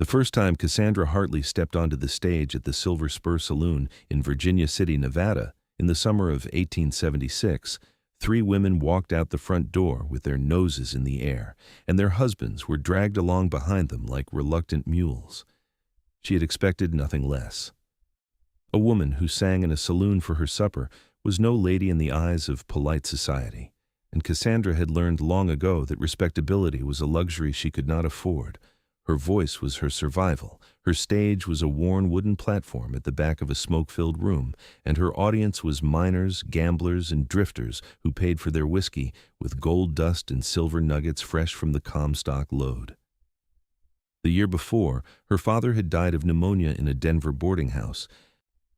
The first time Cassandra Hartley stepped onto the stage at the Silver Spur Saloon in Virginia City, Nevada, in the summer of 1876, three women walked out the front door with their noses in the air, and their husbands were dragged along behind them like reluctant mules. She had expected nothing less. A woman who sang in a saloon for her supper was no lady in the eyes of polite society, and Cassandra had learned long ago that respectability was a luxury she could not afford. Her voice was her survival, her stage was a worn wooden platform at the back of a smoke-filled room, and her audience was miners, gamblers, and drifters who paid for their whiskey with gold dust and silver nuggets fresh from the Comstock lode. The year before, her father had died of pneumonia in a Denver boarding house,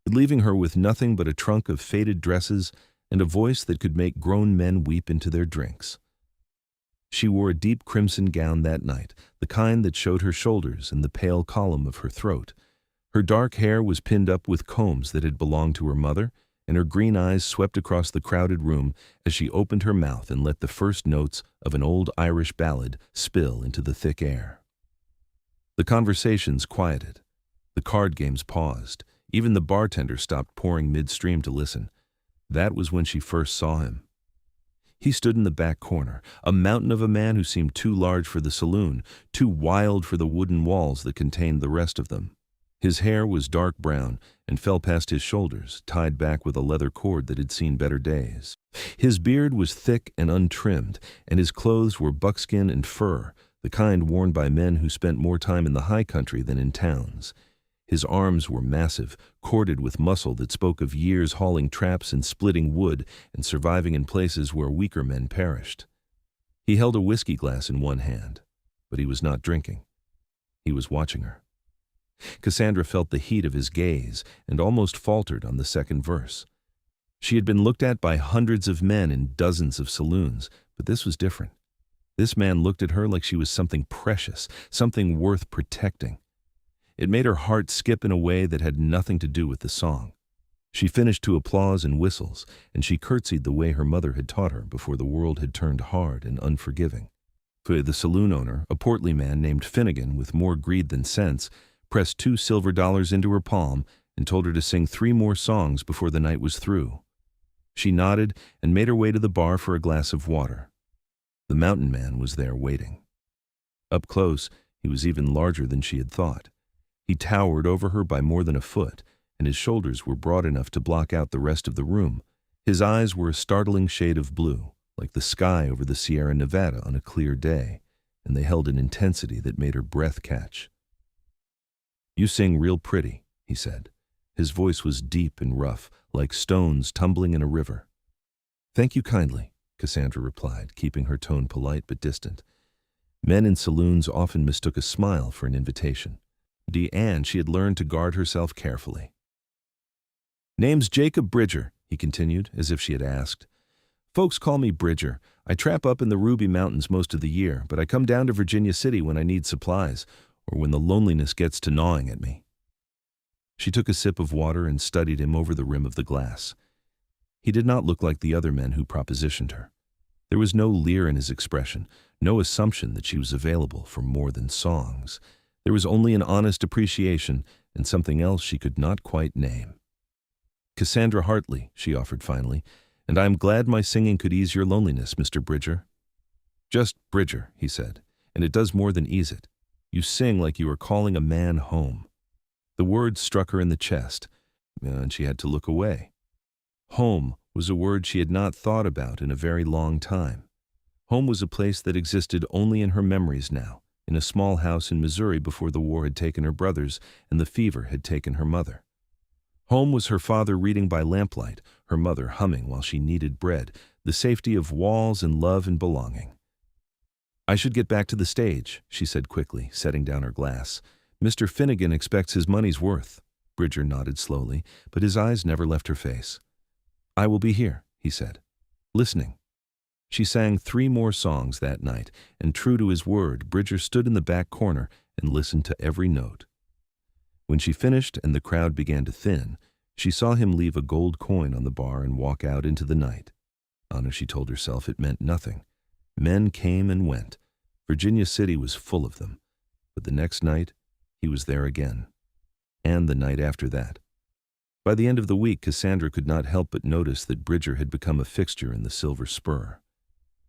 leaving her with nothing but a trunk of faded dresses and a voice that could make grown men weep into their drinks. She wore a deep crimson gown that night, the kind that showed her shoulders and the pale column of her throat. Her dark hair was pinned up with combs that had belonged to her mother, and her green eyes swept across the crowded room as she opened her mouth and let the first notes of an old Irish ballad spill into the thick air. The conversations quieted. The card games paused. Even the bartender stopped pouring midstream to listen. That was when she first saw him. He stood in the back corner, a mountain of a man who seemed too large for the saloon, too wild for the wooden walls that contained the rest of them. His hair was dark brown and fell past his shoulders, tied back with a leather cord that had seen better days. His beard was thick and untrimmed, and his clothes were buckskin and fur, the kind worn by men who spent more time in the high country than in towns. His arms were massive, corded with muscle that spoke of years hauling traps and splitting wood and surviving in places where weaker men perished. He held a whiskey glass in one hand, but he was not drinking. He was watching her. Cassandra felt the heat of his gaze and almost faltered on the second verse. She had been looked at by hundreds of men in dozens of saloons, but this was different. This man looked at her like she was something precious, something worth protecting. It made her heart skip in a way that had nothing to do with the song. She finished to applause and whistles, and she curtsied the way her mother had taught her before the world had turned hard and unforgiving. The saloon owner, a portly man named Finnegan with more greed than sense, pressed $2 silver into her palm and told her to sing 3 more songs before the night was through. She nodded and made her way to the bar for a glass of water. The mountain man was there waiting. Up close, he was even larger than she had thought. He towered over her by more than a foot, and his shoulders were broad enough to block out the rest of the room. His eyes were a startling shade of blue, like the sky over the Sierra Nevada on a clear day, and they held an intensity that made her breath catch. "You sing real pretty," he said. His voice was deep and rough, like stones tumbling in a river. "Thank you kindly," Cassandra replied, keeping her tone polite but distant. Men in saloons often mistook a smile for an invitation. And she had learned to guard herself carefully. "Name's Jacob Bridger," he continued, as if she had asked. "Folks call me Bridger. I trap up in the Ruby Mountains most of the year, but I come down to Virginia City when I need supplies, or when the loneliness gets to gnawing at me." She took a sip of water and studied him over the rim of the glass. He did not look like the other men who propositioned her. There was no leer in his expression, no assumption that she was available for more than songs. There was only an honest appreciation and something else she could not quite name. "Cassandra Hartley," she offered finally, "and I am glad my singing could ease your loneliness, Mr. Bridger." "Just Bridger," he said, "and it does more than ease it. You sing like you are calling a man home." The word struck her in the chest, and she had to look away. Home was a word she had not thought about in a very long time. Home was a place that existed only in her memories now, in a small house in Missouri before the war had taken her brothers and the fever had taken her mother. Home was her father reading by lamplight, her mother humming while she kneaded bread, the safety of walls and love and belonging. "I should get back to the stage," she said quickly, setting down her glass. "Mr. Finnegan expects his money's worth." Bridger nodded slowly, but his eyes never left her face. "I will be here," he said, listening. She sang 3 more songs that night, and true to his word, Bridger stood in the back corner and listened to every note. When she finished and the crowd began to thin, she saw him leave a gold coin on the bar and walk out into the night. Honor, she told herself, it meant nothing. Men came and went. Virginia City was full of them. But the next night, he was there again. And the night after that. By the end of the week, Cassandra could not help but notice that Bridger had become a fixture in the Silver Spur.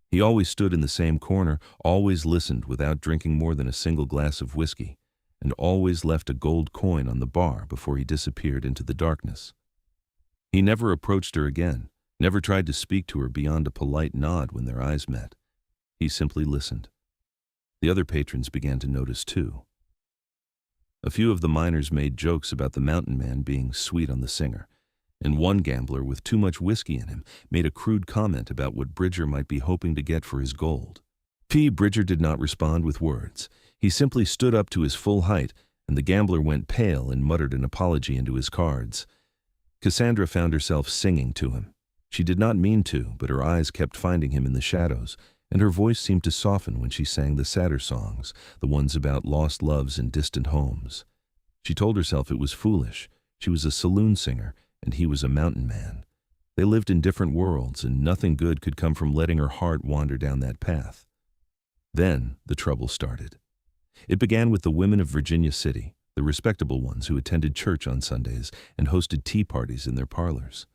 He always stood in the same corner, always listened without drinking more than a single glass of whiskey, and always left a gold coin on the bar before he disappeared into the darkness. He never approached her again, never tried to speak to her beyond a polite nod when their eyes met. He simply listened. The other patrons began to notice too. A few of the miners made jokes about the mountain man being sweet on the singer, and one gambler with too much whiskey in him made a crude comment about what Bridger might be hoping to get for his gold. Bridger did not respond with words. He simply stood up to his full height, and the gambler went pale and muttered an apology into his cards. Cassandra found herself singing to him. She did not mean to, but her eyes kept finding him in the shadows, and her voice seemed to soften when she sang the sadder songs, the ones about lost loves and distant homes. She told herself it was foolish. She was a saloon singer, and he was a mountain man. They lived in different worlds, and nothing good could come from letting her heart wander down that path. Then the trouble started. It began with the women of Virginia City, the respectable ones who attended church on Sundays and hosted tea parties in their parlors.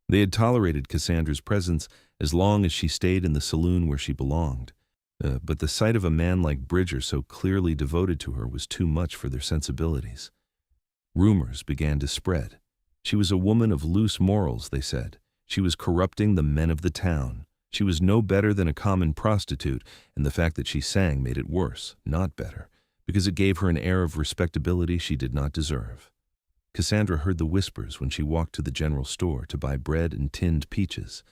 They had tolerated Cassandra's presence as long as she stayed in the saloon where she belonged. But the sight of a man like Bridger so clearly devoted to her was too much for their sensibilities. Rumors began to spread. She was a woman of loose morals, they said. She was corrupting the men of the town. She was no better than a common prostitute, and the fact that she sang made it worse, not better, because it gave her an air of respectability she did not deserve. Cassandra heard the whispers when she walked to the general store to buy bread and tinned peaches.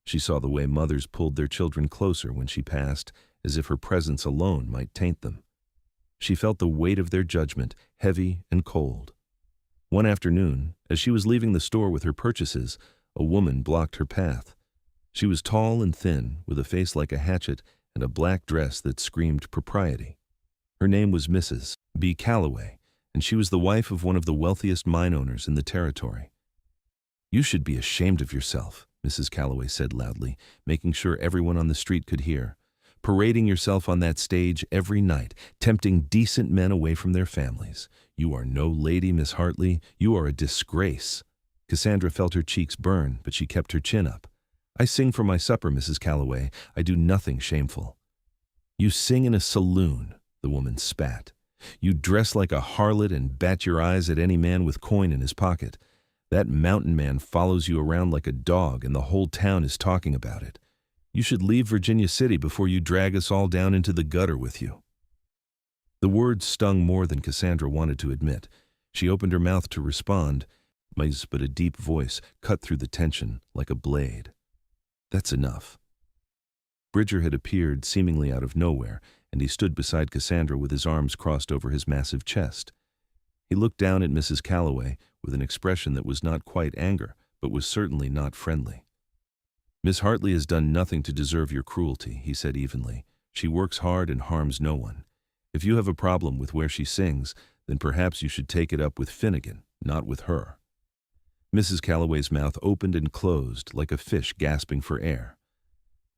She saw the way mothers pulled their children closer when she passed, as if her presence alone might taint them. She felt the weight of their judgment, heavy and cold. One afternoon, as she was leaving the store with her purchases, a woman blocked her path. She was tall and thin, with a face like a hatchet and a black dress that screamed propriety. Her name was Mrs. B. Calloway, and she was the wife of one of the wealthiest mine owners in the territory. "You should be ashamed of yourself," Mrs. Calloway said loudly, making sure everyone on the street could hear. "Parading yourself on that stage every night, tempting decent men away from their families. You are no lady, Miss Hartley. You are a disgrace." Cassandra felt her cheeks burn, but she kept her chin up. "I sing for my supper, Mrs. Calloway. I do nothing shameful." "You sing in a saloon," the woman spat. "You dress like a harlot and bat your eyes at any man with coin in his pocket. That mountain man follows you around like a dog, and the whole town is talking about it. You should leave Virginia City before you drag us all down into the gutter with you." The words stung more than Cassandra wanted to admit. She opened her mouth to respond, but a deep voice cut through the tension like a blade. "That's enough." Bridger had appeared seemingly out of nowhere, and he stood beside Cassandra with his arms crossed over his massive chest. He looked down at Mrs. Calloway with an expression that was not quite anger, but was certainly not friendly. "Miss Hartley has done nothing to deserve your cruelty," he said evenly. "She works hard and harms no one. If you have a problem with where she sings, then perhaps you should take it up with Finnegan, not with her." Mrs. Calloway's mouth opened and closed like a fish gasping for air.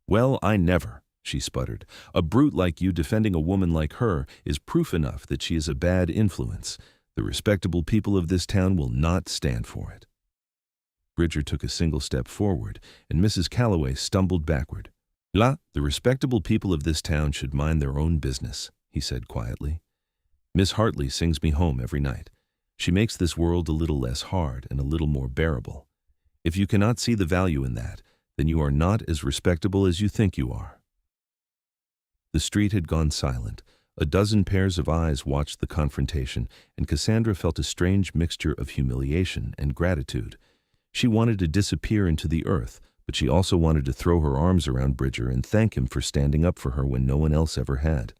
"Well, I never," she sputtered. "A brute like you defending a woman like her is proof enough that she is a bad influence. The respectable people of this town will not stand for it." Bridger took a single step forward, and Mrs. Calloway stumbled backward. "The respectable people of this town should mind their own business," he said quietly. "Miss Hartley sings me home every night. She makes this world a little less hard and a little more bearable. If you cannot see the value in that, then you are not as respectable as you think you are." The street had gone silent. A dozen pairs of eyes watched the confrontation, and Cassandra felt a strange mixture of humiliation and gratitude. She wanted to disappear into the earth, but she also wanted to throw her arms around Bridger and thank him for standing up for her when no one else ever had.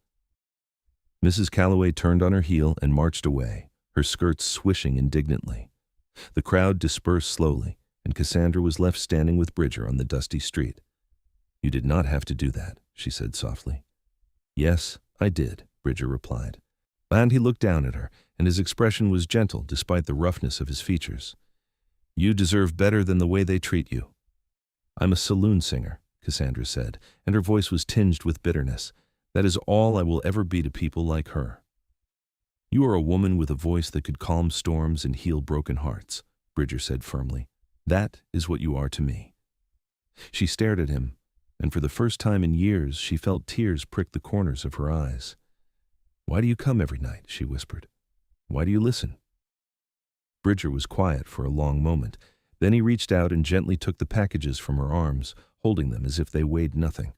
Mrs. Calloway turned on her heel and marched away, her skirts swishing indignantly. The crowd dispersed slowly, and Cassandra was left standing with Bridger on the dusty street. "You did not have to do that," she said softly. "Yes, I did," Bridger replied. And he looked down at her, and his expression was gentle despite the roughness of his features. "You deserve better than the way they treat you." "I'm a saloon singer," Cassandra said, and her voice was tinged with bitterness. "That is all I will ever be to people like her." You are a woman with a voice that could calm storms and heal broken hearts, Bridger said firmly. That is what you are to me. She stared at him, and for the first time in years she felt tears prick the corners of her eyes. Why do you come every night? She whispered. Why do you listen? Bridger was quiet for a long moment. Then he reached out and gently took the packages from her arms, holding them as if they weighed nothing.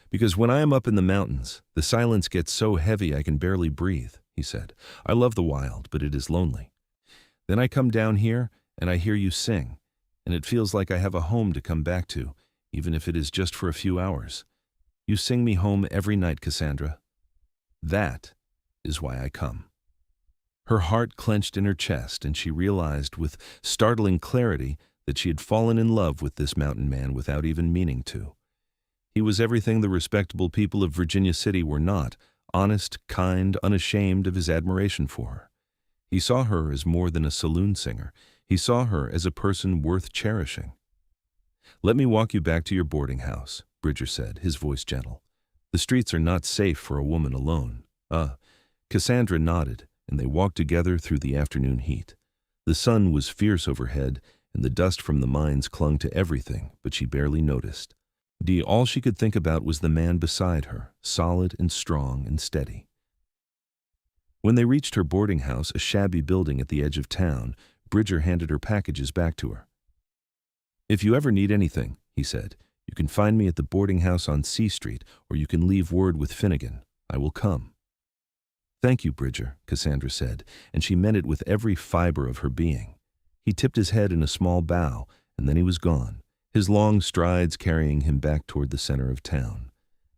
Because when I am up in the mountains, the silence gets so heavy I can barely breathe, he said. I love the wild, but it is lonely. Then I come down here and I hear you sing, and it feels like I have a home to come back to, even if it is just for a few hours. You sing me home every night, Cassandra. That is why I come. Her heart clenched in her chest, and she realized with startling clarity that she had fallen in love with this mountain man without even meaning to. He was everything the respectable people of Virginia City were not, honest, kind, unashamed of his admiration for her. He saw her as more than a saloon singer. He saw her as a person worth cherishing. Let me walk you back to your boarding house, Bridger said, his voice gentle. The streets are not safe for a woman alone. Cassandra nodded, and they walked together through the afternoon heat. The sun was fierce overhead, and the dust from the mines clung to everything, but she barely noticed. All she could think about was the man beside her, solid and strong and steady. When they reached her boarding house, a shabby building at the edge of town, Bridger handed her packages back to her. If you ever need anything, he said, you can find me at the boarding house on C Street, or you can leave word with Finnegan. I will come. Thank you, Bridger, Cassandra said, and she meant it with every fiber of her being. He tipped his head in a small bow, and then he was gone, his long strides carrying him back toward the center of town.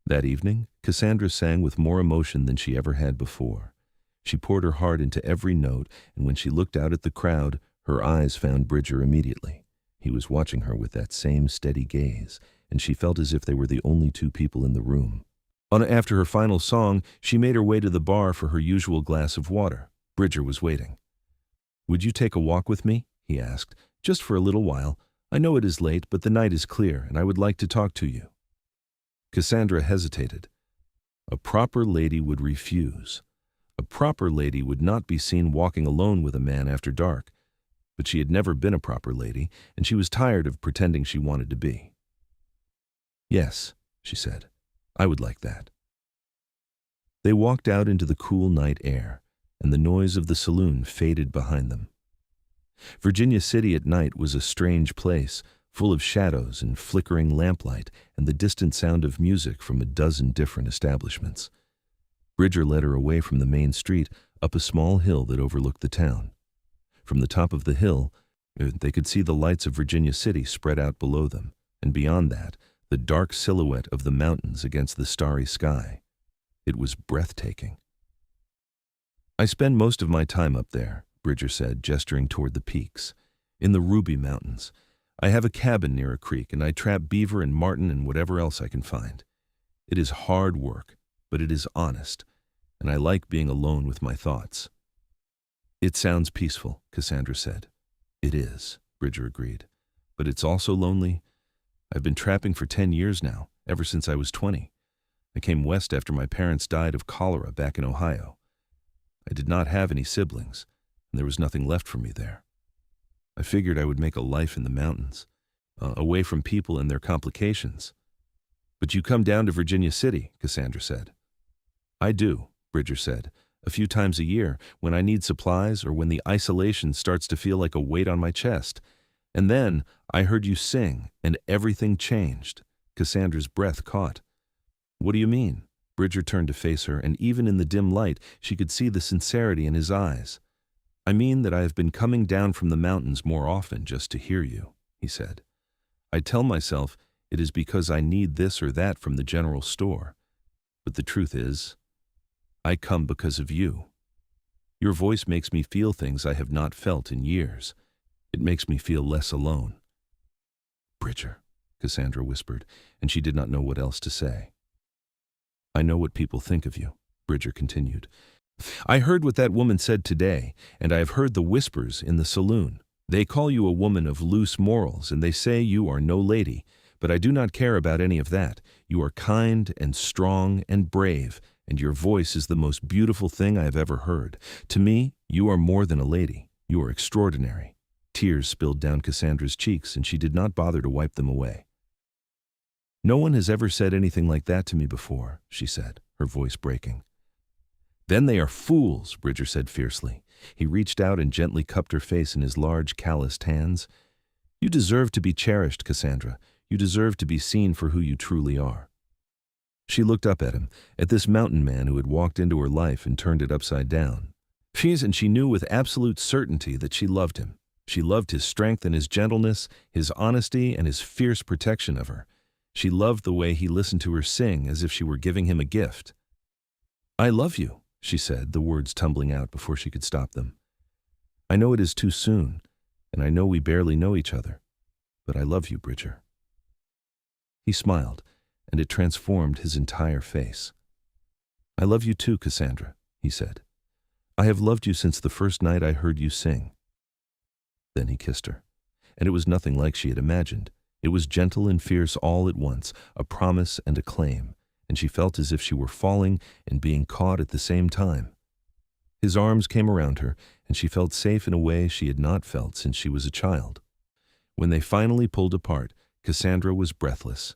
That evening, Cassandra sang with more emotion than she ever had before. She poured her heart into every note, and when she looked out at the crowd, her eyes found Bridger immediately. He was watching her with that same steady gaze, and she felt as if they were the only two people in the room. After her final song, she made her way to the bar for her usual glass of water. Bridger was waiting. Would you take a walk with me? He asked. Just for a little while. I know it is late, but the night is clear, and I would like to talk to you. Cassandra hesitated. A proper lady would refuse. A proper lady would not be seen walking alone with a man after dark. But she had never been a proper lady, and she was tired of pretending she wanted to be. Yes, she said. I would like that. They walked out into the cool night air, and the noise of the saloon faded behind them. Virginia City at night was a strange place, full of shadows and flickering lamplight and the distant sound of music from a dozen different establishments. Bridger led her away from the main street up a small hill that overlooked the town. From the top of the hill, they could see the lights of Virginia City spread out below them, and beyond that, the dark silhouette of the mountains against the starry sky. It was breathtaking. I spend most of my time up there, Bridger said, gesturing toward the peaks, in the Ruby Mountains. I have a cabin near a creek, and I trap beaver and marten and whatever else I can find. It is hard work, but it is honest, and I like being alone with my thoughts. It sounds peaceful, Cassandra said. It is, Bridger agreed, but it's also lonely. I've been trapping for 10 years now, ever since I was 20. I came west after my parents died of cholera back in Ohio. I did not have any siblings, and there was nothing left for me there. I figured I would make a life in the mountains, away from people and their complications. But you come down to Virginia City, Cassandra said. I do, Bridger said, a few times a year, when I need supplies or when the isolation starts to feel like a weight on my chest. And then I heard you sing, and everything changed. Cassandra's breath caught. What do you mean? Bridger turned to face her, and even in the dim light, she could see the sincerity in his eyes. I mean that I have been coming down from the mountains more often just to hear you, he said. I tell myself it is because I need this or that from the general store. But the truth is, I come because of you. Your voice makes me feel things I have not felt in years. It makes me feel less alone. Bridger, Cassandra whispered, and she did not know what else to say. I know what people think of you, Bridger continued. I heard what that woman said today, and I have heard the whispers in the saloon. They call you a woman of loose morals, and they say you are no lady, but I do not care about any of that. You are kind and strong and brave, and your voice is the most beautiful thing I have ever heard. To me, you are more than a lady. You are extraordinary." Tears spilled down Cassandra's cheeks, and she did not bother to wipe them away. "No one has ever said anything like that to me before," she said, her voice breaking. "Then they are fools," Bridger said fiercely. He reached out and gently cupped her face in his large, calloused hands. "You deserve to be cherished, Cassandra. You deserve to be seen for who you truly are." She looked up at him, at this mountain man who had walked into her life and turned it upside down. She knew with absolute certainty that she loved him. She loved his strength and his gentleness, his honesty and his fierce protection of her. She loved the way he listened to her sing as if she were giving him a gift. "I love you," she said, the words tumbling out before she could stop them. "I know it is too soon, and I know we barely know each other, but I love you, Bridger." He smiled, and it transformed his entire face. "I love you too, Cassandra," he said. "I have loved you since the first night I heard you sing." Then he kissed her, and it was nothing like she had imagined. It was gentle and fierce all at once, a promise and a claim, and she felt as if she were falling and being caught at the same time. His arms came around her, and she felt safe in a way she had not felt since she was a child. When they finally pulled apart, Cassandra was breathless.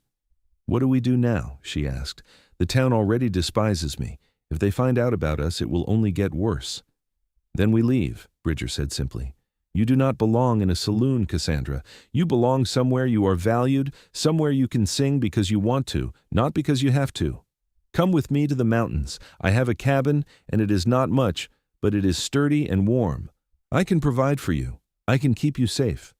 "What do we do now?" she asked. "The town already despises me. If they find out about us, it will only get worse." "Then we leave," Bridger said simply. "You do not belong in a saloon, Cassandra. You belong somewhere you are valued, somewhere you can sing because you want to, not because you have to. Come with me to the mountains. I have a cabin, and it is not much, but it is sturdy and warm. I can provide for you. I can keep you safe."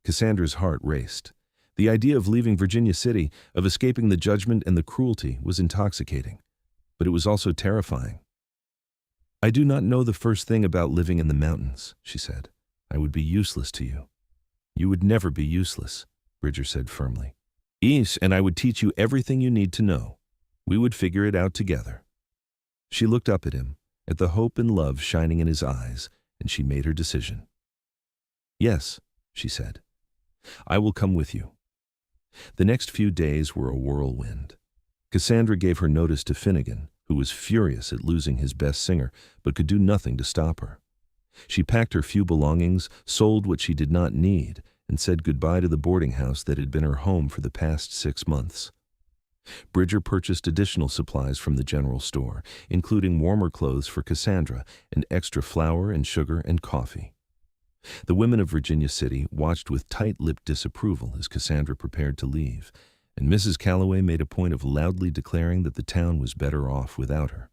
Cassandra's heart raced. The idea of leaving Virginia City, of escaping the judgment and the cruelty, was intoxicating. But it was also terrifying. "I do not know the first thing about living in the mountains," she said. "I would be useless to you." "You would never be useless," Bridger said firmly. "Yes, and I would teach you everything you need to know. We would figure it out together." She looked up at him, at the hope and love shining in his eyes, and she made her decision. "Yes," she said. "I will come with you." The next few days were a whirlwind. Cassandra gave her notice to Finnegan, who was furious at losing his best singer, but could do nothing to stop her. She packed her few belongings, sold what she did not need, and said goodbye to the boarding house that had been her home for the past 6 months. Bridger purchased additional supplies from the general store, including warmer clothes for Cassandra and extra flour and sugar and coffee. The women of Virginia City watched with tight-lipped disapproval as Cassandra prepared to leave, and Mrs. Calloway made a point of loudly declaring that the town was better off without her.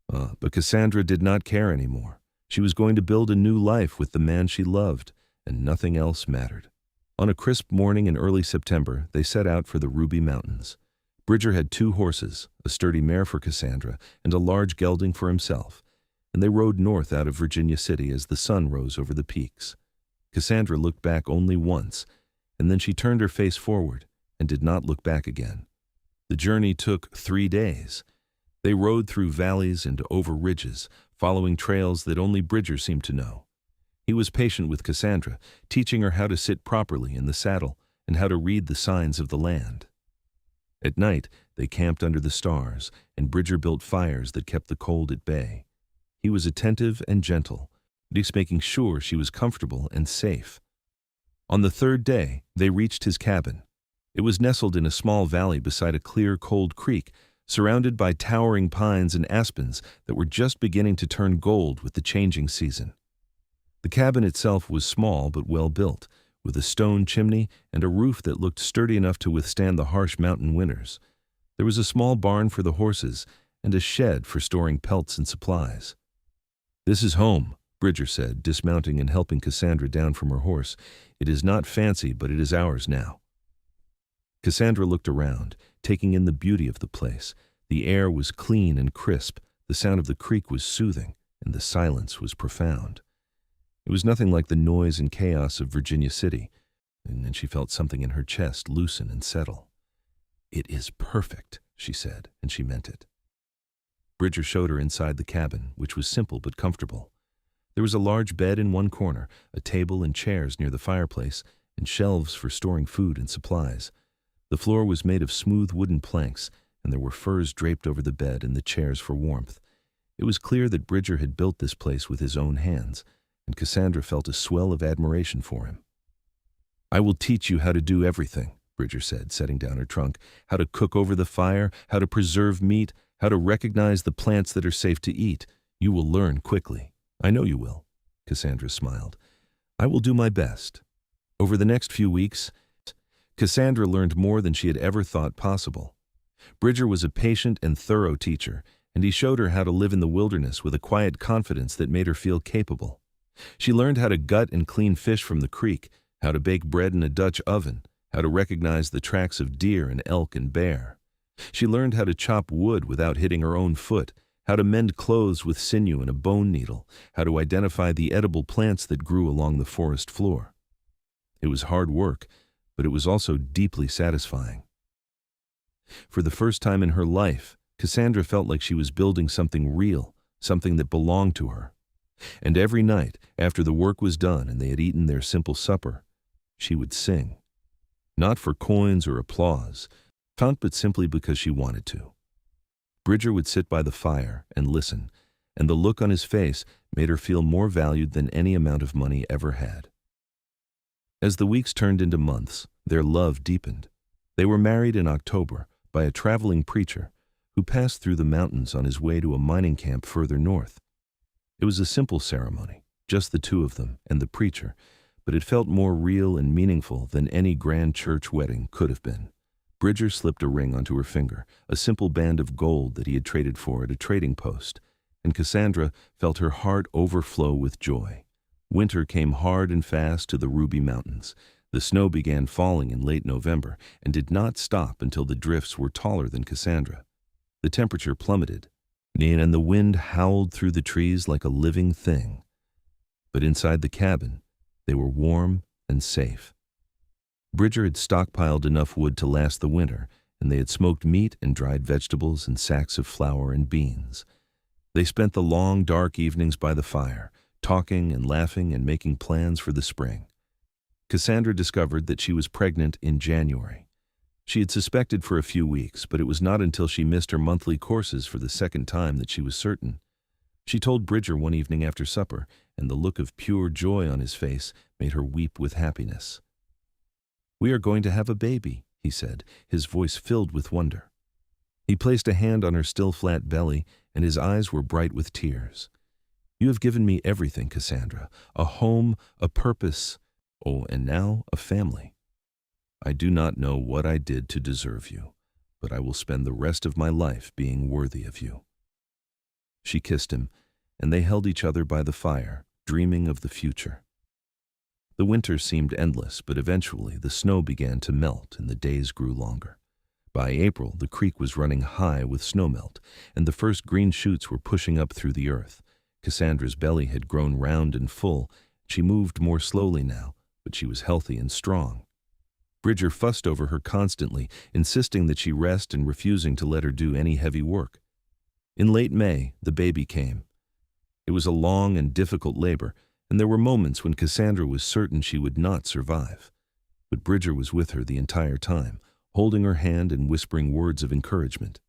But Cassandra did not care anymore. She was going to build a new life with the man she loved, and nothing else mattered. On a crisp morning in early September, they set out for the Ruby Mountains. Bridger had 2 horses, a sturdy mare for Cassandra, and a large gelding for himself, and they rode north out of Virginia City as the sun rose over the peaks. Cassandra looked back only once, and then she turned her face forward and did not look back again. The journey took 3 days. They rode through valleys and over ridges, following trails that only Bridger seemed to know. He was patient with Cassandra, teaching her how to sit properly in the saddle and how to read the signs of the land. At night, they camped under the stars, and Bridger built fires that kept the cold at bay. He was attentive and gentle, just making sure she was comfortable and safe. On the 3rd day, they reached his cabin. It was nestled in a small valley beside a clear, cold creek, surrounded by towering pines and aspens that were just beginning to turn gold with the changing season. The cabin itself was small but well built, with a stone chimney and a roof that looked sturdy enough to withstand the harsh mountain winters. There was a small barn for the horses and a shed for storing pelts and supplies. "This is home," Bridger said, dismounting and helping Cassandra down from her horse. "It is not fancy, but it is ours now." Cassandra looked around, taking in the beauty of the place. The air was clean and crisp, the sound of the creek was soothing, and the silence was profound. It was nothing like the noise and chaos of Virginia City, and then she felt something in her chest loosen and settle. "It is perfect," she said, and she meant it. Bridger showed her inside the cabin, which was simple but comfortable. There was a large bed in one corner, a table and chairs near the fireplace, and shelves for storing food and supplies. The floor was made of smooth wooden planks, and there were furs draped over the bed and the chairs for warmth. It was clear that Bridger had built this place with his own hands, and Cassandra felt a swell of admiration for him. "I will teach you how to do everything," Bridger said, setting down her trunk. "How to cook over the fire, how to preserve meat, how to recognize the plants that are safe to eat. You will learn quickly." "I know you will," Cassandra smiled. "I will do my best." Over the next few weeks, Cassandra learned more than she had ever thought possible. Bridger was a patient and thorough teacher, and he showed her how to live in the wilderness with a quiet confidence that made her feel capable. She learned how to gut and clean fish from the creek, how to bake bread in a Dutch oven, how to recognize the tracks of deer and elk and bear. She learned how to chop wood without hitting her own foot, how to mend clothes with sinew and a bone needle, how to identify the edible plants that grew along the forest floor. It was hard work, but it was also deeply satisfying. For the first time in her life, Cassandra felt like she was building something real, something that belonged to her. And every night, after the work was done and they had eaten their simple supper, she would sing. Not for coins or applause, but simply because she wanted to. Bridger would sit by the fire and listen, and the look on his face made her feel more valued than any amount of money ever had. As the weeks turned into months, their love deepened. They were married in October by a traveling preacher who passed through the mountains on his way to a mining camp further north. It was a simple ceremony, just the two of them and the preacher, but it felt more real and meaningful than any grand church wedding could have been. Bridger slipped a ring onto her finger, a simple band of gold that he had traded for at a trading post, and Cassandra felt her heart overflow with joy. Winter came hard and fast to the Ruby Mountains. The snow began falling in late November and did not stop until the drifts were taller than Cassandra. The temperature plummeted, and the wind howled through the trees like a living thing. But inside the cabin, they were warm and safe. Bridger had stockpiled enough wood to last the winter, and they had smoked meat and dried vegetables and sacks of flour and beans. They spent the long, dark evenings by the fire, talking and laughing and making plans for the spring. Cassandra discovered that she was pregnant in January. She had suspected for a few weeks, but it was not until she missed her monthly courses for the second time that she was certain. She told Bridger one evening after supper, and the look of pure joy on his face made her weep with happiness. "We are going to have a baby," he said, his voice filled with wonder. He placed a hand on her still flat belly, and his eyes were bright with tears. "You have given me everything, Cassandra, a home, a purpose, and now a family. I do not know what I did to deserve you, but I will spend the rest of my life being worthy of you." She kissed him, and they held each other by the fire, dreaming of the future. The winter seemed endless, but eventually the snow began to melt and the days grew longer. By April, the creek was running high with snowmelt, and the first green shoots were pushing up through the earth. Cassandra's belly had grown round and full. She moved more slowly now, but she was healthy and strong. Bridger fussed over her constantly, insisting that she rest and refusing to let her do any heavy work. In late May, the baby came. It was a long and difficult labor, and there were moments when Cassandra was certain she would not survive. But Bridger was with her the entire time, holding her hand and whispering words of encouragement.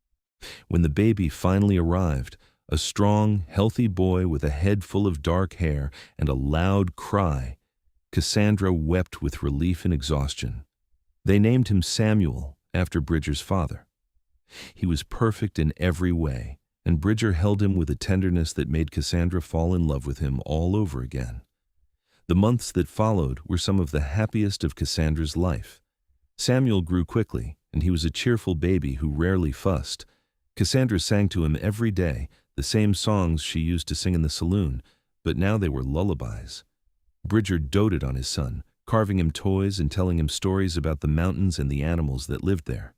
When the baby finally arrived, a strong, healthy boy with a head full of dark hair and a loud cry, Cassandra wept with relief and exhaustion. They named him Samuel, after Bridger's father. He was perfect in every way, and Bridger held him with a tenderness that made Cassandra fall in love with him all over again. The months that followed were some of the happiest of Cassandra's life. Samuel grew quickly, and he was a cheerful baby who rarely fussed. Cassandra sang to him every day, the same songs she used to sing in the saloon, but now they were lullabies. Bridger doted on his son, carving him toys and telling him stories about the mountains and the animals that lived there.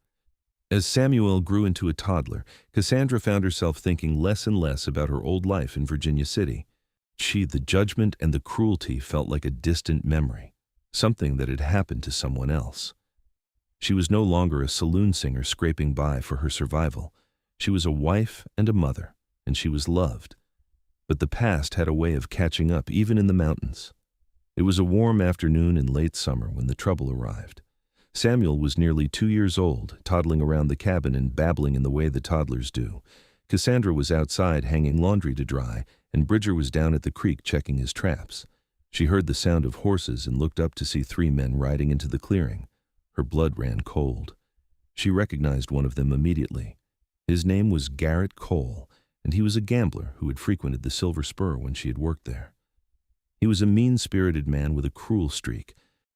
As Samuel grew into a toddler, Cassandra found herself thinking less and less about her old life in Virginia City. The judgment and the cruelty felt like a distant memory, something that had happened to someone else. She was no longer a saloon singer scraping by for her survival. She was a wife and a mother, and she was loved. But the past had a way of catching up even in the mountains. It was a warm afternoon in late summer when the trouble arrived. Samuel was nearly 2 years old, toddling around the cabin and babbling in the way the toddlers do. Cassandra was outside hanging laundry to dry, and Bridger was down at the creek checking his traps. She heard the sound of horses and looked up to see 3 men riding into the clearing. Her blood ran cold. She recognized one of them immediately. His name was Garrett Cole, and he was a gambler who had frequented the Silver Spur when she had worked there. He was a mean-spirited man with a cruel streak,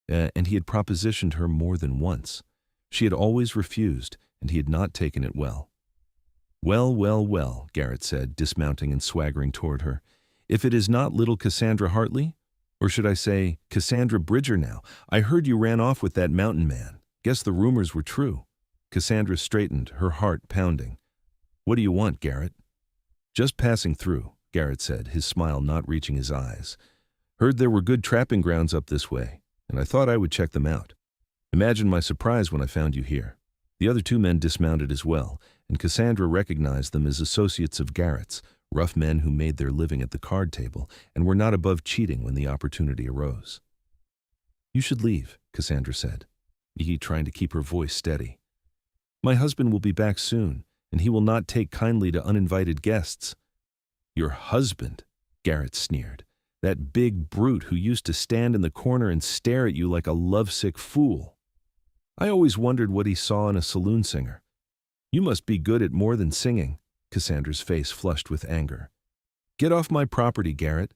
and he had propositioned her more than once. She had always refused, and he had not taken it well. "Well, well, well," Garrett said, dismounting and swaggering toward her. "If it is not little Cassandra Hartley? Or should I say, Cassandra Bridger now? I heard you ran off with that mountain man. Guess the rumors were true." Cassandra straightened, her heart pounding. "What do you want, Garrett?" "Just passing through," Garrett said, his smile not reaching his eyes. "Heard there were good trapping grounds up this way, and I thought I would check them out. Imagine my surprise when I found you here." The other 2 men dismounted as well, and Cassandra recognized them as associates of Garrett's, rough men who made their living at the card table and were not above cheating when the opportunity arose. "You should leave," Cassandra said, trying to keep her voice steady. "My husband will be back soon, and he will not take kindly to uninvited guests." "Your husband?" Garrett sneered. "That big brute who used to stand in the corner and stare at you like a lovesick fool. I always wondered what he saw in a saloon singer. You must be good at more than singing." Cassandra's face flushed with anger. "Get off my property, Garrett."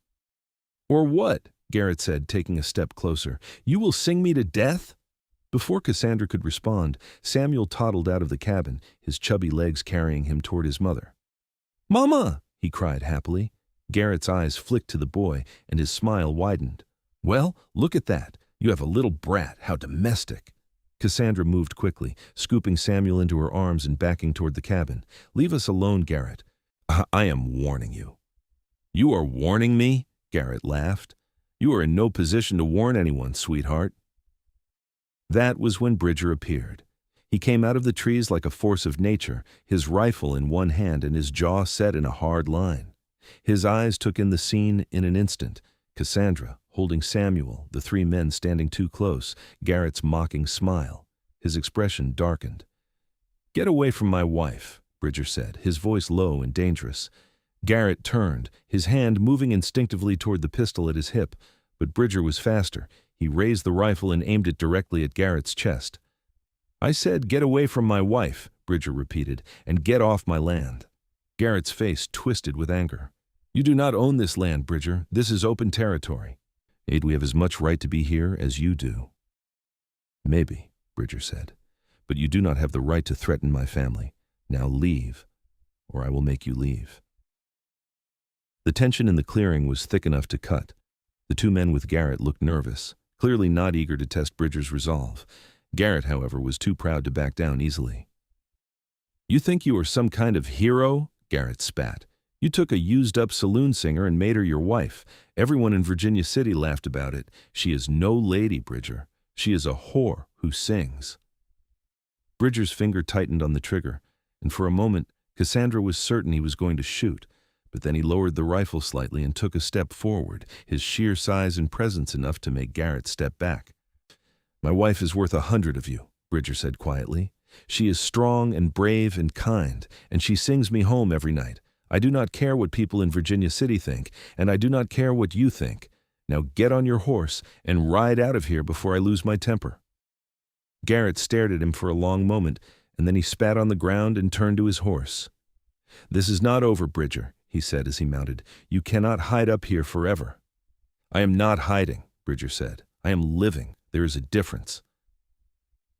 "Or what?" Garrett said, taking a step closer. "You will sing me to death?" Before Cassandra could respond, Samuel toddled out of the cabin, his chubby legs carrying him toward his mother. "Mama!" he cried happily. Garrett's eyes flicked to the boy, and his smile widened. "Well, look at that. You have a little brat. How domestic." Cassandra moved quickly, scooping Samuel into her arms and backing toward the cabin. "Leave us alone, Garrett. I am warning you." "You are warning me?" Garrett laughed. "You are in no position to warn anyone, sweetheart." That was when Bridger appeared. He came out of the trees like a force of nature, his rifle in one hand and his jaw set in a hard line. His eyes took in the scene in an instant. Cassandra, holding Samuel, the 3 men standing too close, Garrett's mocking smile. His expression darkened. "Get away from my wife," Bridger said, his voice low and dangerous. Garrett turned, his hand moving instinctively toward the pistol at his hip, but Bridger was faster. He raised the rifle and aimed it directly at Garrett's chest. "I said, get away from my wife," Bridger repeated, "and get off my land." Garrett's face twisted with anger. "You do not own this land, Bridger. This is open territory. We have as much right to be here as you do." "Maybe," Bridger said, "but you do not have the right to threaten my family. Now leave, or I will make you leave." The tension in the clearing was thick enough to cut. The 2 men with Garrett looked nervous, clearly not eager to test Bridger's resolve. Garrett, however, was too proud to back down easily. "You think you are some kind of hero?" Garrett spat. "You took a used-up saloon singer and made her your wife. Everyone in Virginia City laughed about it. She is no lady, Bridger. She is a whore who sings." Bridger's finger tightened on the trigger, and for a moment Cassandra was certain he was going to shoot, but then he lowered the rifle slightly and took a step forward, his sheer size and presence enough to make Garrett step back. "My wife is worth 100 of you," Bridger said quietly. "She is strong and brave and kind, and she sings me home every night. I do not care what people in Virginia City think, and I do not care what you think. Now get on your horse and ride out of here before I lose my temper." Garrett stared at him for a long moment, and then he spat on the ground and turned to his horse. "This is not over, Bridger," he said as he mounted. "You cannot hide up here forever." "I am not hiding," Bridger said. "I am living. There is a difference."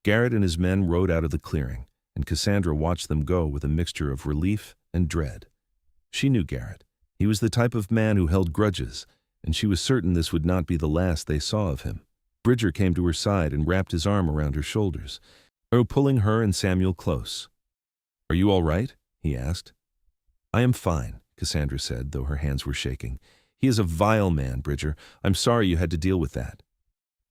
Garrett and his men rode out of the clearing, and Cassandra watched them go with a mixture of relief and dread. She knew Garrett. He was the type of man who held grudges, and she was certain this would not be the last they saw of him. Bridger came to her side and wrapped his arm around her shoulders, pulling her and Samuel close. "Are you all right?" he asked. "I am fine," Cassandra said, though her hands were shaking. "He is a vile man, Bridger. I'm sorry you had to deal with that."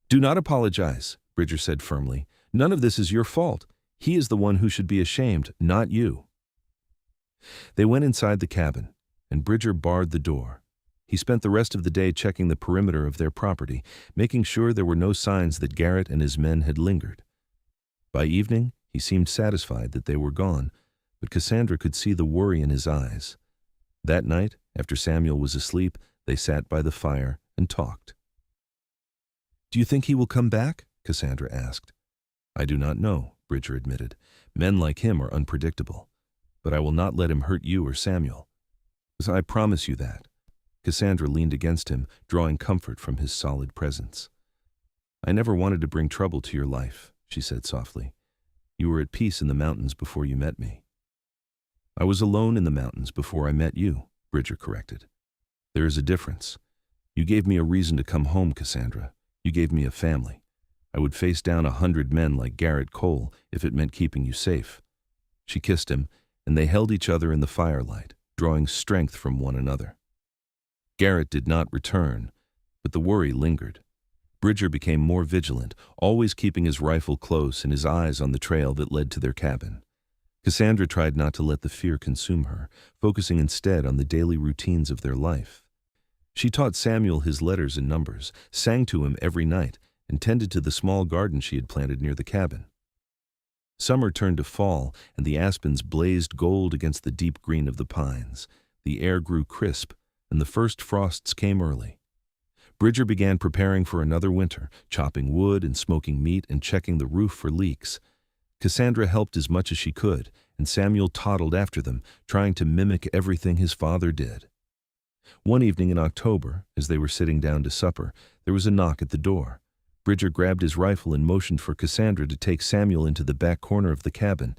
"Do not apologize," Bridger said firmly. "None of this is your fault. He is the one who should be ashamed, not you." They went inside the cabin, and Bridger barred the door. He spent the rest of the day checking the perimeter of their property, making sure there were no signs that Garrett and his men had lingered. By evening, he seemed satisfied that they were gone, but Cassandra could see the worry in his eyes. That night, after Samuel was asleep, they sat by the fire and talked. "Do you think he will come back?" Cassandra asked. "I do not know," Bridger admitted. "Men like him are unpredictable. But I will not let him hurt you or Samuel. I promise you that." Cassandra leaned against him, drawing comfort from his solid presence. "I never wanted to bring trouble to your life," she said softly. "You were at peace in the mountains before you met me." "I was alone in the mountains before I met you," Bridger corrected. "There is a difference. You gave me a reason to come home, Cassandra. You gave me a family. I would face down 100 men like Garrett Cole if it meant keeping you safe." She kissed him, and they held each other in the firelight, drawing strength from one another. Garrett did not return, but the worry lingered. Bridger became more vigilant, always keeping his rifle close and his eyes on the trail that led to their cabin. Cassandra tried not to let the fear consume her, focusing instead on the daily routines of their life. She taught Samuel his letters and numbers, sang to him every night, and tended to the small garden she had planted near the cabin. Summer turned to fall, and the aspens blazed gold against the deep green of the pines. The air grew crisp, and the first frosts came early. Bridger began preparing for another winter, chopping wood and smoking meat and checking the roof for leaks. Cassandra helped as much as she could, and Samuel toddled after them, trying to mimic everything his father did. One evening in October, as they were sitting down to supper, there was a knock at the door. Bridger grabbed his rifle and motioned for Cassandra to take Samuel into the back corner of the cabin.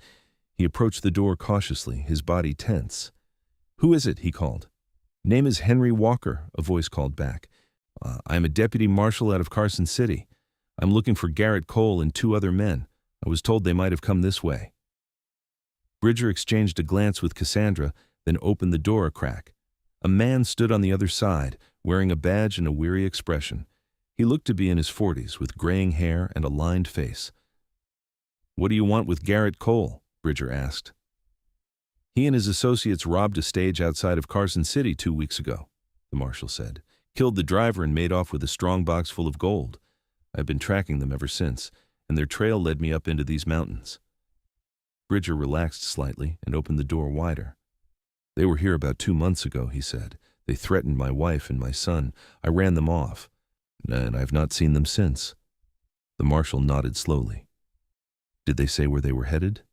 He approached the door cautiously, his body tense. "Who is it?" he called. "Name is Henry Walker," a voice called back. "I am a deputy marshal out of Carson City. I'm looking for Garrett Cole and 2 other men. I was told they might have come this way." Bridger exchanged a glance with Cassandra, then opened the door a crack. A man stood on the other side, wearing a badge and a weary expression. He looked to be in his 40s, with graying hair and a lined face. "What do you want with Garrett Cole?" Bridger asked. "He and his associates robbed a stage outside of Carson City 2 weeks ago," the marshal said. "Killed the driver and made off with a strong box full of gold. I've been tracking them ever since, and their trail led me up into these mountains." Bridger relaxed slightly and opened the door wider. "They were here about 2 months ago," he said. "They threatened my wife and my son. I ran them off, and I've not seen them since." The marshal nodded slowly. "Did they say where they were headed?"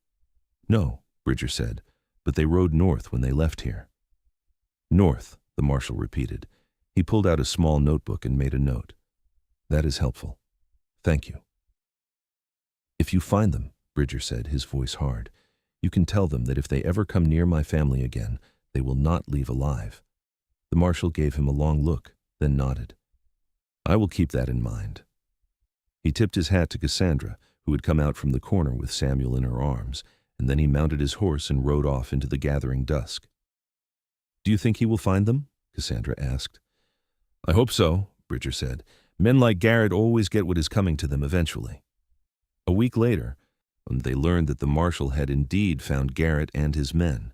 "No," Bridger said, "but they rode north when they left here." "North," the marshal repeated. He pulled out a small notebook and made a note. "That is helpful. Thank you." "If you find them," Bridger said, his voice hard, "you can tell them that if they ever come near my family again, they will not leave alive." The marshal gave him a long look, then nodded. "I will keep that in mind." He tipped his hat to Cassandra, who had come out from the corner with Samuel in her arms, and then he mounted his horse and rode off into the gathering dusk. "Do you think he will find them?" Cassandra asked. "I hope so," Bridger said. "Men like Garrett always get what is coming to them eventually." A week later, they learned that the marshal had indeed found Garrett and his men.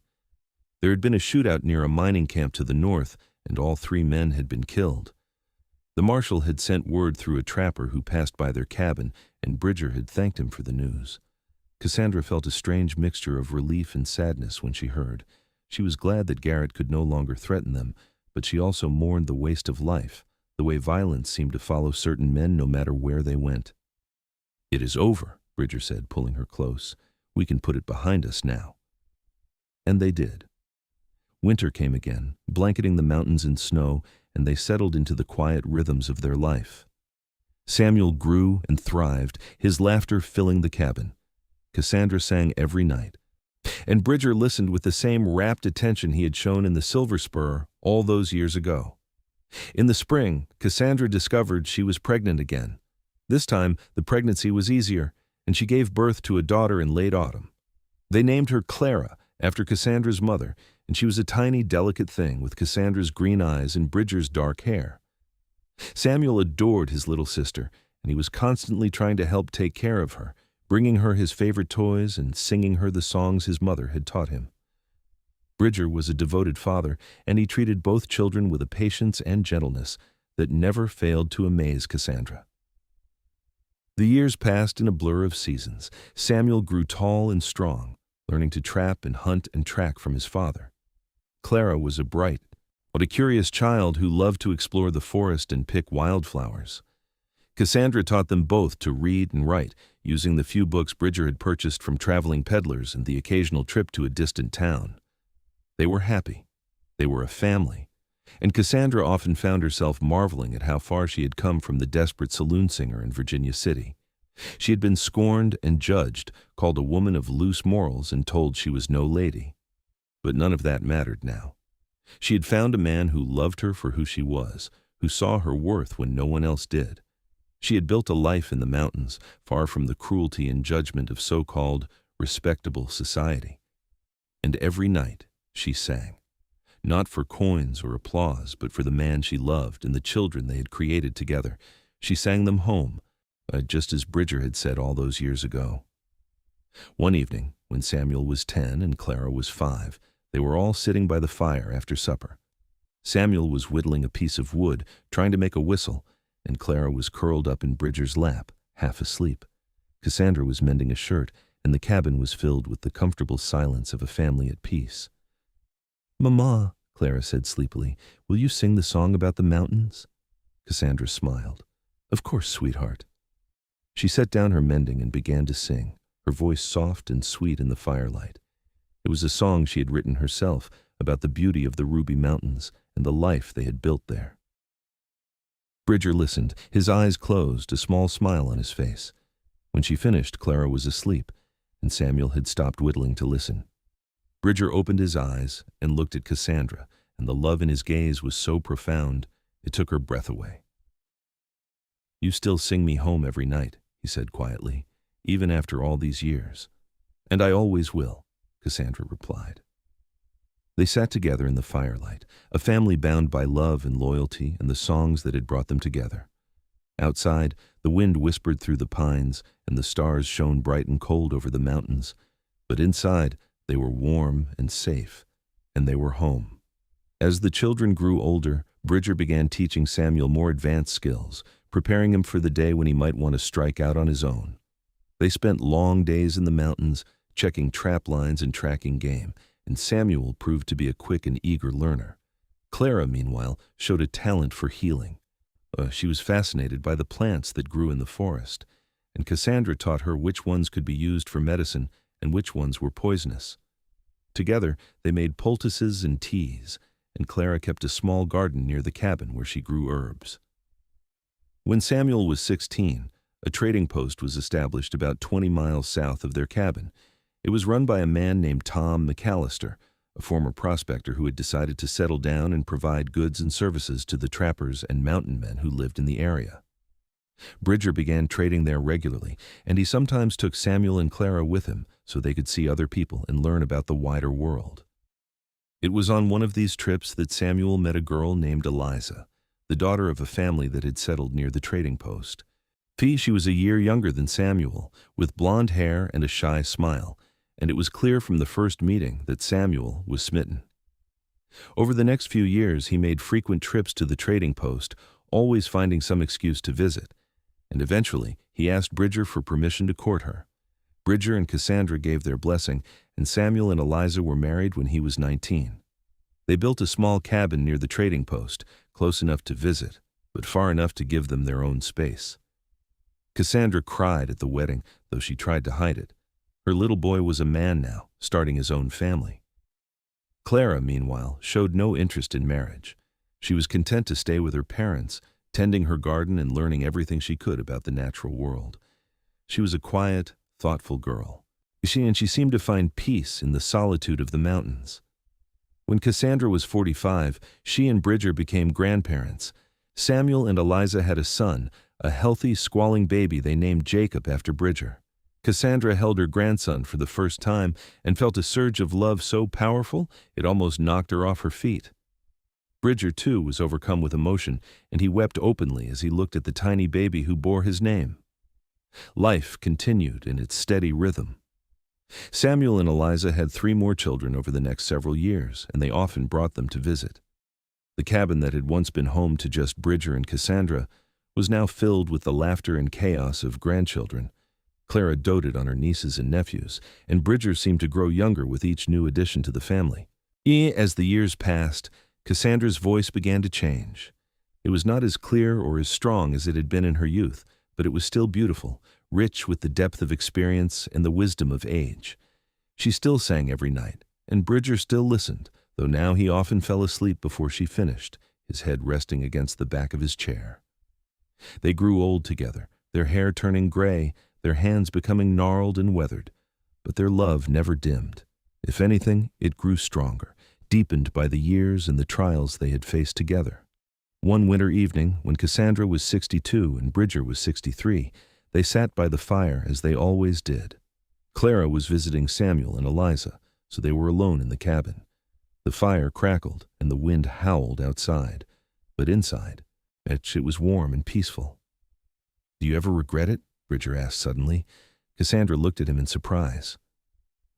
There had been a shootout near a mining camp to the north, and all 3 men had been killed. The marshal had sent word through a trapper who passed by their cabin, and Bridger had thanked him for the news. Cassandra felt a strange mixture of relief and sadness when she heard. She was glad that Garrett could no longer threaten them, but she also mourned the waste of life, the way violence seemed to follow certain men no matter where they went. "It is over," Bridger said, pulling her close. "We can put it behind us now." And they did. Winter came again, blanketing the mountains in snow, and they settled into the quiet rhythms of their life. Samuel grew and thrived, his laughter filling the cabin. Cassandra sang every night, and Bridger listened with the same rapt attention he had shown in the Silver Spur all those years ago. In the spring, Cassandra discovered she was pregnant again. This time, the pregnancy was easier, and she gave birth to a daughter in late autumn. They named her Clara, after Cassandra's mother, and she was a tiny, delicate thing with Cassandra's green eyes and Bridger's dark hair. Samuel adored his little sister, and he was constantly trying to help take care of her, bringing her his favorite toys and singing her the songs his mother had taught him. Bridger was a devoted father, and he treated both children with a patience and gentleness that never failed to amaze Cassandra. The years passed in a blur of seasons. Samuel grew tall and strong, learning to trap and hunt and track from his father. Clara was a bright, but a curious child who loved to explore the forest and pick wildflowers. Cassandra taught them both to read and write, using the few books Bridger had purchased from traveling peddlers and the occasional trip to a distant town. They were happy. They were a family. And Cassandra often found herself marveling at how far she had come from the desperate saloon singer in Virginia City. She had been scorned and judged, called a woman of loose morals, and told she was no lady. But none of that mattered now. She had found a man who loved her for who she was, who saw her worth when no one else did. She had built a life in the mountains, far from the cruelty and judgment of so-called respectable society. And every night she sang. Not for coins or applause, but for the man she loved and the children they had created together. She sang them home, just as Bridger had said all those years ago. One evening, when Samuel was 10 and Clara was 5, they were all sitting by the fire after supper. Samuel was whittling a piece of wood, trying to make a whistle, and Clara was curled up in Bridger's lap, half asleep. Cassandra was mending a shirt, and the cabin was filled with the comfortable silence of a family at peace. "Mama," Clara said sleepily, "will you sing the song about the mountains?" Cassandra smiled. "Of course, sweetheart." She set down her mending and began to sing, her voice soft and sweet in the firelight. It was a song she had written herself about the beauty of the Ruby Mountains and the life they had built there. Bridger listened, his eyes closed, a small smile on his face. When she finished, Clara was asleep, and Samuel had stopped whittling to listen. Bridger opened his eyes and looked at Cassandra, and the love in his gaze was so profound, it took her breath away. "You still sing me home every night," he said quietly, "even after all these years." "And I always will," Cassandra replied. They sat together in the firelight, a family bound by love and loyalty and the songs that had brought them together. Outside, the wind whispered through the pines, and the stars shone bright and cold over the mountains. But inside, they were warm and safe, and they were home. As the children grew older, Bridger began teaching Samuel more advanced skills, preparing him for the day when he might want to strike out on his own. They spent long days in the mountains, checking trap lines and tracking game, and Samuel proved to be a quick and eager learner. Clara, meanwhile, showed a talent for healing. She was fascinated by the plants that grew in the forest, and Cassandra taught her which ones could be used for medicine and which ones were poisonous. Together, they made poultices and teas, and Clara kept a small garden near the cabin where she grew herbs. When Samuel was 16, a trading post was established about 20 miles south of their cabin. It was run by a man named Tom McAllister, a former prospector who had decided to settle down and provide goods and services to the trappers and mountain men who lived in the area. Bridger began trading there regularly, and he sometimes took Samuel and Clara with him so they could see other people and learn about the wider world. It was on one of these trips that Samuel met a girl named Eliza, the daughter of a family that had settled near the trading post. She was a year younger than Samuel, with blonde hair and a shy smile, and it was clear from the first meeting that Samuel was smitten. Over the next few years, he made frequent trips to the trading post, always finding some excuse to visit, and eventually he asked Bridger for permission to court her. Bridger and Cassandra gave their blessing, and Samuel and Eliza were married when he was 19. They built a small cabin near the trading post, close enough to visit, but far enough to give them their own space. Cassandra cried at the wedding, though she tried to hide it. Her little boy was a man now, starting his own family. Clara, meanwhile, showed no interest in marriage. She was content to stay with her parents, tending her garden and learning everything she could about the natural world. She was a quiet, thoughtful girl. She seemed to find peace in the solitude of the mountains. When Cassandra was 45, she and Bridger became grandparents. Samuel and Eliza had a son, a healthy, squalling baby they named Jacob after Bridger. Cassandra held her grandson for the first time and felt a surge of love so powerful it almost knocked her off her feet. Bridger, too, was overcome with emotion, and he wept openly as he looked at the tiny baby who bore his name. Life continued in its steady rhythm. Samuel and Eliza had 3 more children over the next several years, and they often brought them to visit. The cabin that had once been home to just Bridger and Cassandra was now filled with the laughter and chaos of grandchildren. Clara doted on her nieces and nephews, and Bridger seemed to grow younger with each new addition to the family. As the years passed, Cassandra's voice began to change. It was not as clear or as strong as it had been in her youth, but it was still beautiful, rich with the depth of experience and the wisdom of age. She still sang every night, and Bridger still listened, though now he often fell asleep before she finished, his head resting against the back of his chair. They grew old together, their hair turning gray, their hands becoming gnarled and weathered, but their love never dimmed. If anything, it grew stronger, deepened by the years and the trials they had faced together. One winter evening, when Cassandra was 62 and Bridger was 63, they sat by the fire as they always did. Clara was visiting Samuel and Eliza, so they were alone in the cabin. The fire crackled and the wind howled outside, but inside, it was warm and peaceful. "Do you ever regret it?" Bridger asked suddenly. Cassandra looked at him in surprise.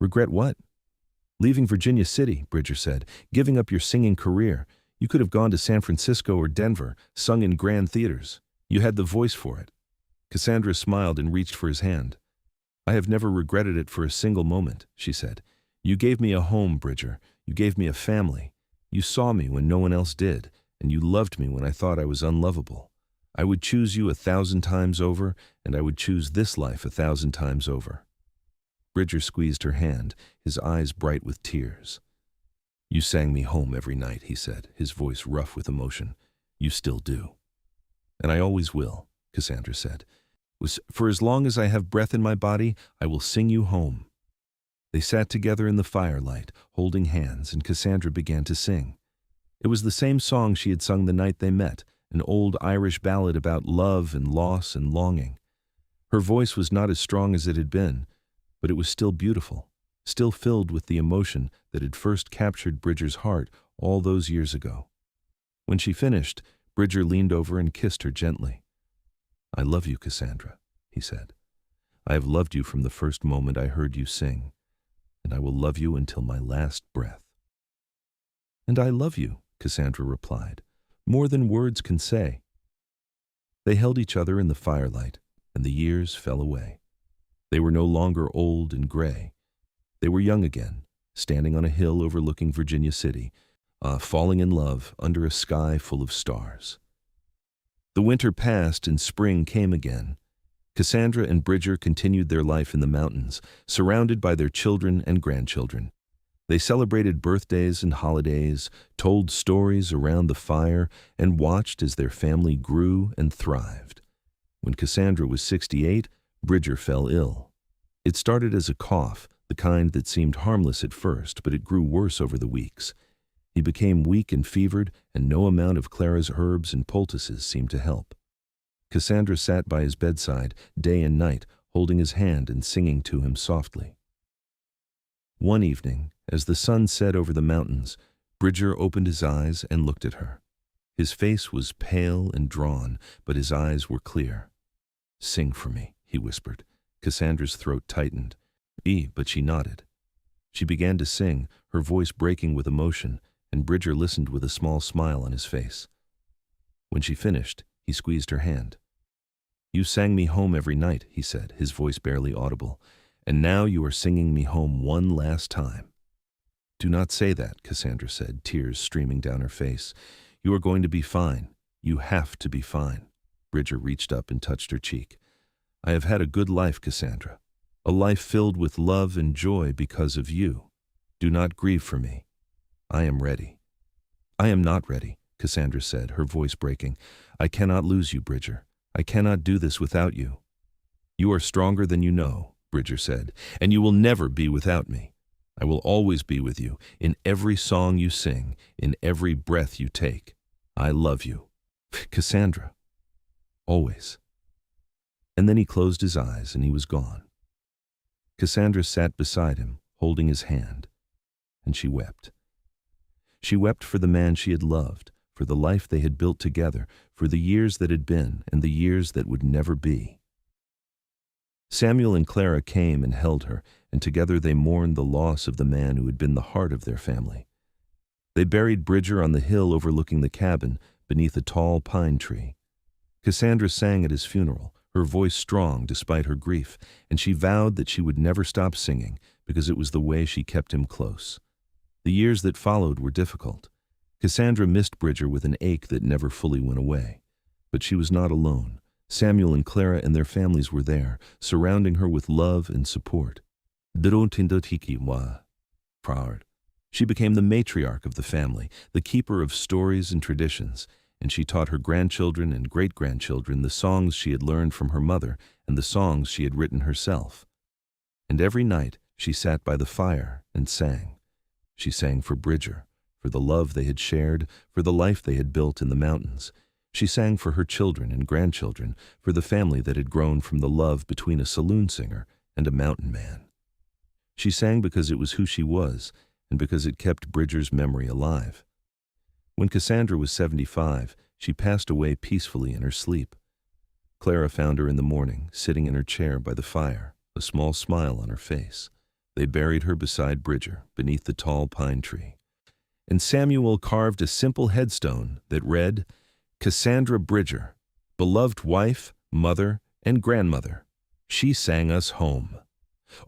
"Regret what?" "Leaving Virginia City," Bridger said, "giving up your singing career. You could have gone to San Francisco or Denver, sung in grand theaters. You had the voice for it." Cassandra smiled and reached for his hand. "I have never regretted it for a single moment," she said. "You gave me a home, Bridger. You gave me a family. You saw me when no one else did, and you loved me when I thought I was unlovable. I would choose you 1,000 times over, and I would choose this life 1,000 times over." Bridger squeezed her hand, his eyes bright with tears. "You sang me home every night," he said, his voice rough with emotion. "You still do." "And I always will," Cassandra said. "For as long as I have breath in my body, I will sing you home." They sat together in the firelight, holding hands, and Cassandra began to sing. It was the same song she had sung the night they met, an old Irish ballad about love and loss and longing. Her voice was not as strong as it had been, but it was still beautiful, still filled with the emotion that had first captured Bridger's heart all those years ago. When she finished, Bridger leaned over and kissed her gently. "I love you, Cassandra," he said. "I have loved you from the first moment I heard you sing, and I will love you until my last breath." "And I love you," Cassandra replied, "more than words can say." They held each other in the firelight, and the years fell away. They were no longer old and gray. They were young again, standing on a hill overlooking Virginia City, falling in love under a sky full of stars. The winter passed and spring came again. Cassandra and Bridger continued their life in the mountains, surrounded by their children and grandchildren. They celebrated birthdays and holidays, told stories around the fire, and watched as their family grew and thrived. When Cassandra was 68, Bridger fell ill. It started as a cough, the kind that seemed harmless at first, but it grew worse over the weeks. He became weak and fevered, and no amount of Clara's herbs and poultices seemed to help. Cassandra sat by his bedside day and night, holding his hand and singing to him softly. One evening, as the sun set over the mountains, Bridger opened his eyes and looked at her. His face was pale and drawn, but his eyes were clear. "Sing for me," he whispered. Cassandra's throat tightened. But she nodded. She began to sing, her voice breaking with emotion, and Bridger listened with a small smile on his face. When she finished, he squeezed her hand. "You sang me home every night," he said, his voice barely audible, "and now you are singing me home one last time." "Do not say that," Cassandra said, tears streaming down her face. "You are going to be fine. You have to be fine." Bridger reached up and touched her cheek. "I have had a good life, Cassandra. A life filled with love and joy because of you. Do not grieve for me. I am ready." "I am not ready," Cassandra said, her voice breaking. "I cannot lose you, Bridger. I cannot do this without you." "You are stronger than you know," Bridger said, "and you will never be without me. I will always be with you, in every song you sing, in every breath you take. I love you, Cassandra, always." And then he closed his eyes and he was gone. Cassandra sat beside him, holding his hand, and she wept. She wept for the man she had loved, for the life they had built together, for the years that had been and the years that would never be. Samuel and Clara came and held her, and together they mourned the loss of the man who had been the heart of their family. They buried Bridger on the hill overlooking the cabin, beneath a tall pine tree. Cassandra sang at his funeral, her voice strong despite her grief, and she vowed that she would never stop singing because it was the way she kept him close. The years that followed were difficult. Cassandra missed Bridger with an ache that never fully went away. But she was not alone. Samuel and Clara and their families were there, surrounding her with love and support. She became the matriarch of the family, the keeper of stories and traditions, and she taught her grandchildren and great-grandchildren the songs she had learned from her mother and the songs she had written herself. And every night she sat by the fire and sang. She sang for Bridger, for the love they had shared, for the life they had built in the mountains. She sang for her children and grandchildren, for the family that had grown from the love between a saloon singer and a mountain man. She sang because it was who she was, and because it kept Bridger's memory alive. When Cassandra was 75, she passed away peacefully in her sleep. Clara found her in the morning, sitting in her chair by the fire, a small smile on her face. They buried her beside Bridger, beneath the tall pine tree. And Samuel carved a simple headstone that read, Cassandra Bridger, beloved wife, mother, and grandmother. She sang us home.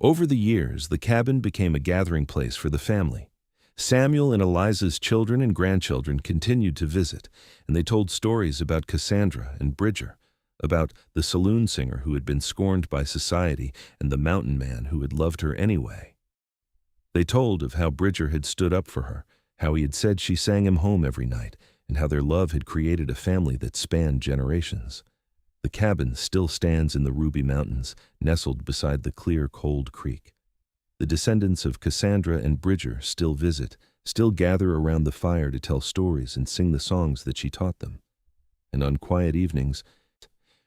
Over the years, the cabin became a gathering place for the family. Samuel and Eliza's children and grandchildren continued to visit, and they told stories about Cassandra and Bridger, about the saloon singer who had been scorned by society and the mountain man who had loved her anyway. They told of how Bridger had stood up for her, how he had said she sang him home every night, and how their love had created a family that spanned generations. The cabin still stands in the Ruby Mountains, nestled beside the clear, cold creek. The descendants of Cassandra and Bridger still visit, still gather around the fire to tell stories and sing the songs that she taught them. And on quiet evenings,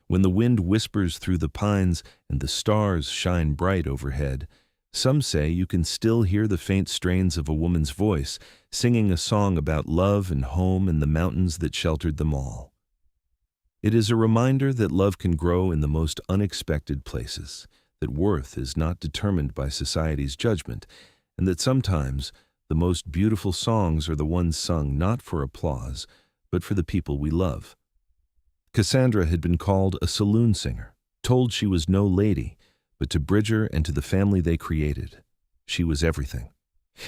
when the wind whispers through the pines and the stars shine bright overhead, some say you can still hear the faint strains of a woman's voice singing a song about love and home and the mountains that sheltered them all. It is a reminder that love can grow in the most unexpected places, that worth is not determined by society's judgment, and that sometimes the most beautiful songs are the ones sung not for applause, but for the people we love. Cassandra had been called a saloon singer, told she was no lady, but to Bridger and to the family they created, she was everything.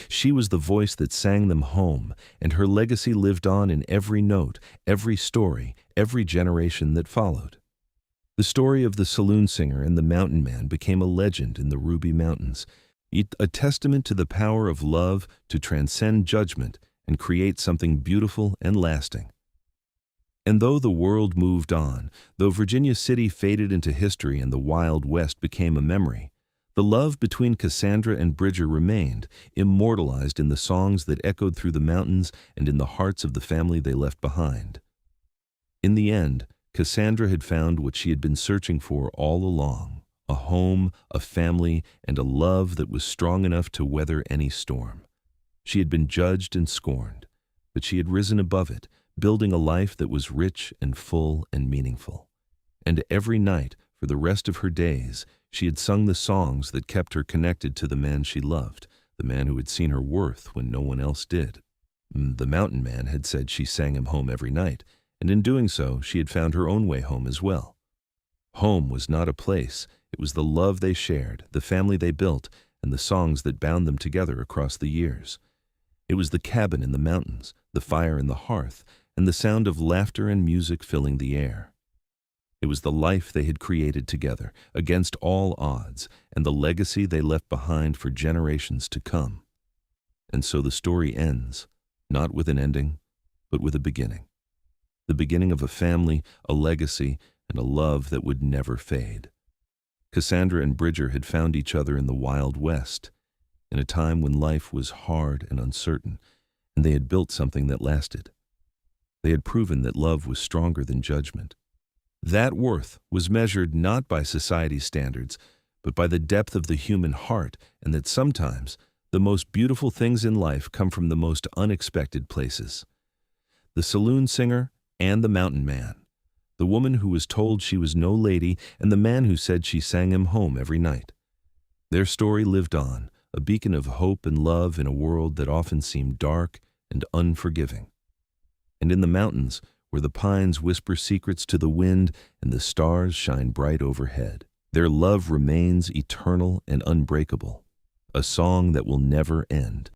She was the voice that sang them home, and her legacy lived on in every note, every story, every generation that followed. The story of the saloon singer and the mountain man became a legend in the Ruby Mountains, a testament to the power of love to transcend judgment and create something beautiful and lasting. And though the world moved on, though Virginia City faded into history and the Wild West became a memory, the love between Cassandra and Bridger remained, immortalized in the songs that echoed through the mountains and in the hearts of the family they left behind. In the end, Cassandra had found what she had been searching for all along, a home, a family, and a love that was strong enough to weather any storm. She had been judged and scorned, but she had risen above it, building a life that was rich and full and meaningful. And every night, for the rest of her days, she had sung the songs that kept her connected to the man she loved, the man who had seen her worth when no one else did. The mountain man had said she sang him home every night, and in doing so, she had found her own way home as well. Home was not a place, it was the love they shared, the family they built, and the songs that bound them together across the years. It was the cabin in the mountains, the fire in the hearth, and the sound of laughter and music filling the air. It was the life they had created together, against all odds, and the legacy they left behind for generations to come. And so the story ends, not with an ending, but with a beginning. The beginning of a family, a legacy, and a love that would never fade. Cassandra and Bridger had found each other in the Wild West, in a time when life was hard and uncertain, and they had built something that lasted. They had proven that love was stronger than judgment. That worth was measured not by society's standards, but by the depth of the human heart, and that sometimes the most beautiful things in life come from the most unexpected places. The saloon singer and the mountain man, the woman who was told she was no lady, and the man who said she sang him home every night. Their story lived on, a beacon of hope and love in a world that often seemed dark and unforgiving. And in the mountains, where the pines whisper secrets to the wind and the stars shine bright overhead. Their love remains eternal and unbreakable, a song that will never end.